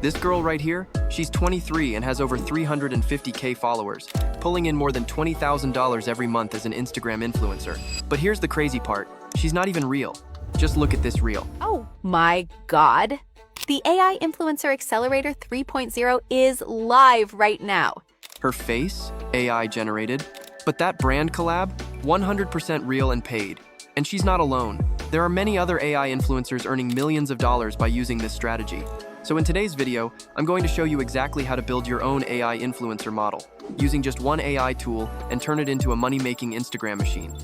This girl right here, she's 23 and has over 350K followers, pulling in more than $20,000 every month as an Instagram influencer. But here's the crazy part, she's not even real. Just look at this reel. Oh my God. The AI Influencer Accelerator 3.0 is live right now. Her face, AI generated, but that brand collab, 100% real and paid. And she's not alone. There are many other AI influencers earning millions of dollars by using this strategy. So in today's video, I'm going to show you exactly how to build your own AI influencer model, using just one AI tool and turn it into a money-making Instagram machine.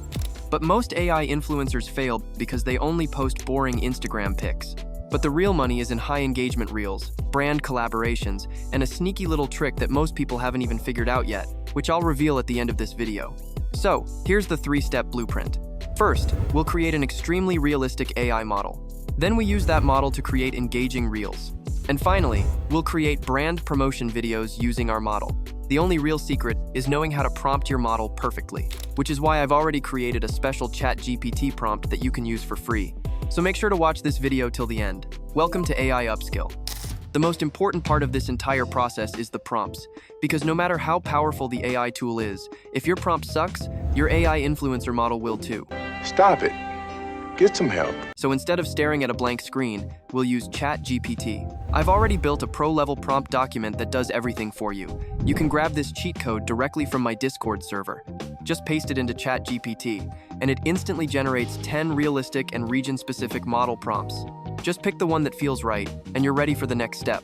But most AI influencers fail because they only post boring Instagram pics. But the real money is in high engagement reels, brand collaborations, and a sneaky little trick that most people haven't even figured out yet, which I'll reveal at the end of this video. So, here's the 3-step blueprint. First, we'll create an extremely realistic AI model. Then we use that model to create engaging reels. And finally, we'll create brand promotion videos using our model. The only real secret is knowing how to prompt your model perfectly, which is why I've already created a special ChatGPT prompt that you can use for free. So make sure to watch this video till the end. Welcome to AI Upskill. The most important part of this entire process is the prompts, because no matter how powerful the AI tool is, if your prompt sucks, your AI influencer model will too. Stop it. Get some help. So instead of staring at a blank screen, we'll use ChatGPT. I've already built a pro-level prompt document that does everything for you. You can grab this cheat code directly from my Discord server. Just paste it into ChatGPT, and it instantly generates 10 realistic and region-specific model prompts. Just pick the one that feels right, and you're ready for the next step.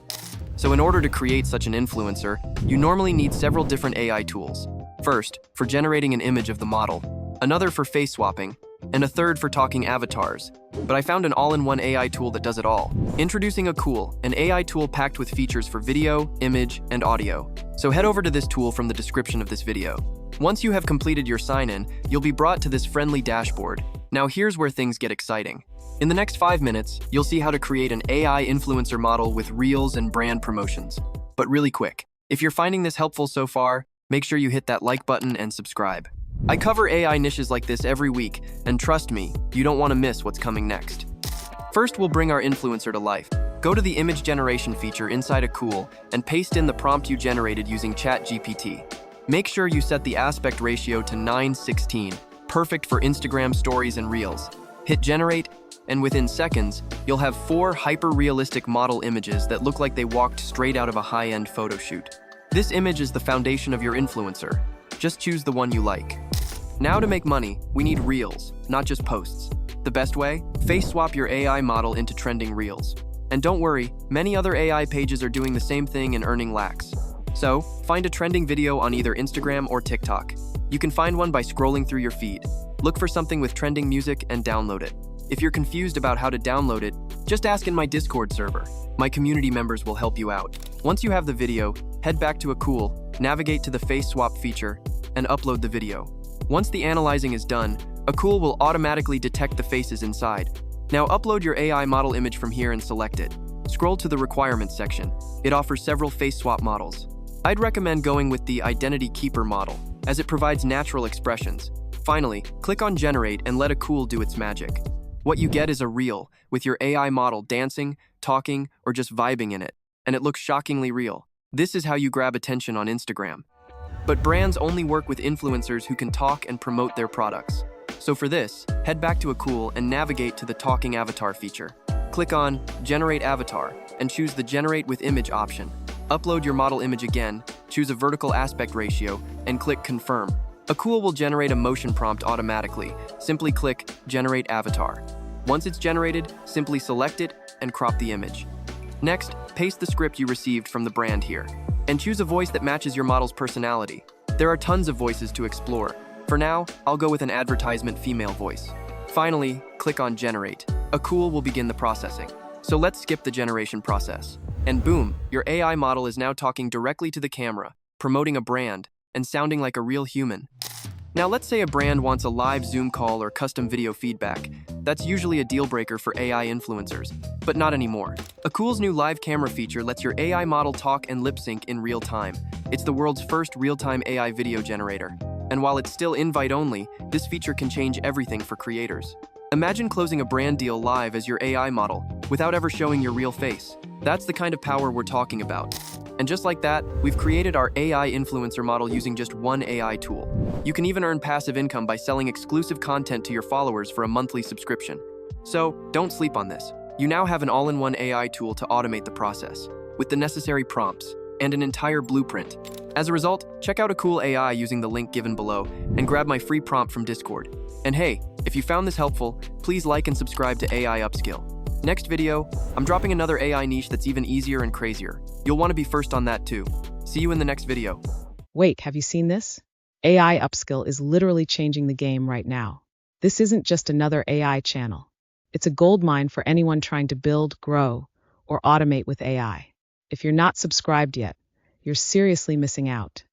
So in order to create such an influencer, you normally need several different AI tools. First, for generating an image of the model, another for face swapping, and a third for talking avatars. But I found an all-in-one AI tool that does it all. Introducing Akool, an AI tool packed with features for video, image, and audio. So head over to this tool from the description of this video. Once you have completed your sign-in, you'll be brought to this friendly dashboard. Now here's where things get exciting. In the next 5 minutes, you'll see how to create an AI influencer model with reels and brand promotions. But really quick, if you're finding this helpful so far, make sure you hit that like button and subscribe. I cover AI niches like this every week, and trust me, you don't want to miss what's coming next. First, we'll bring our influencer to life. Go to the image generation feature inside Akool and paste in the prompt you generated using ChatGPT. Make sure you set the aspect ratio to 9:16, perfect for Instagram stories and reels. Hit generate, and within seconds, you'll have 4 hyper-realistic model images that look like they walked straight out of a high-end photo shoot. This image is the foundation of your influencer. Just choose the one you like. Now to make money, we need reels, not just posts. The best way? Face swap your AI model into trending reels. And don't worry, many other AI pages are doing the same thing and earning lakhs. So, find a trending video on either Instagram or TikTok. You can find one by scrolling through your feed. Look for something with trending music and download it. If you're confused about how to download it, just ask in my Discord server. My community members will help you out. Once you have the video, head back to Akool, navigate to the face swap feature, and upload the video. Once the analyzing is done, Akool will automatically detect the faces inside. Now upload your AI model image from here and select it. Scroll to the requirements section. It offers several face swap models. I'd recommend going with the Identity Keeper model, as it provides natural expressions. Finally, click on Generate and let Akool do its magic. What you get is a reel, with your AI model dancing, talking, or just vibing in it, and it looks shockingly real. This is how you grab attention on Instagram. But brands only work with influencers who can talk and promote their products. So for this, head back to Akool and navigate to the Talking Avatar feature. Click on Generate Avatar and choose the Generate with Image option. Upload your model image again, choose a vertical aspect ratio, and click Confirm. Akool will generate a motion prompt automatically. Simply click Generate Avatar. Once it's generated, simply select it and crop the image. Next, paste the script you received from the brand here, and choose a voice that matches your model's personality. There are tons of voices to explore. For now, I'll go with an advertisement female voice. Finally, click on Generate. Akool will begin the processing. So let's skip the generation process. And boom, your AI model is now talking directly to the camera, promoting a brand, and sounding like a real human. Now let's say a brand wants a live Zoom call or custom video feedback. That's usually a deal breaker for AI influencers, but not anymore. Akool's new live camera feature lets your AI model talk and lip sync in real time. It's the world's first real-time AI video generator. And while it's still invite only, this feature can change everything for creators. Imagine closing a brand deal live as your AI model, without ever showing your real face. That's the kind of power we're talking about. And just like that, we've created our AI influencer model using just one AI tool. You can even earn passive income by selling exclusive content to your followers for a monthly subscription. So, don't sleep on this. You now have an all-in-one AI tool to automate the process, with the necessary prompts and an entire blueprint. As a result, check out Akool AI using the link given below and grab my free prompt from Discord. And hey, if you found this helpful, please like and subscribe to AI Upskill. Next video, I'm dropping another AI niche that's even easier and crazier. You'll want to be first on that too. See you in the next video. Wait, have you seen this? AI Upskill is literally changing the game right now. This isn't just another AI channel. It's a goldmine for anyone trying to build, grow, or automate with AI. If you're not subscribed yet, you're seriously missing out.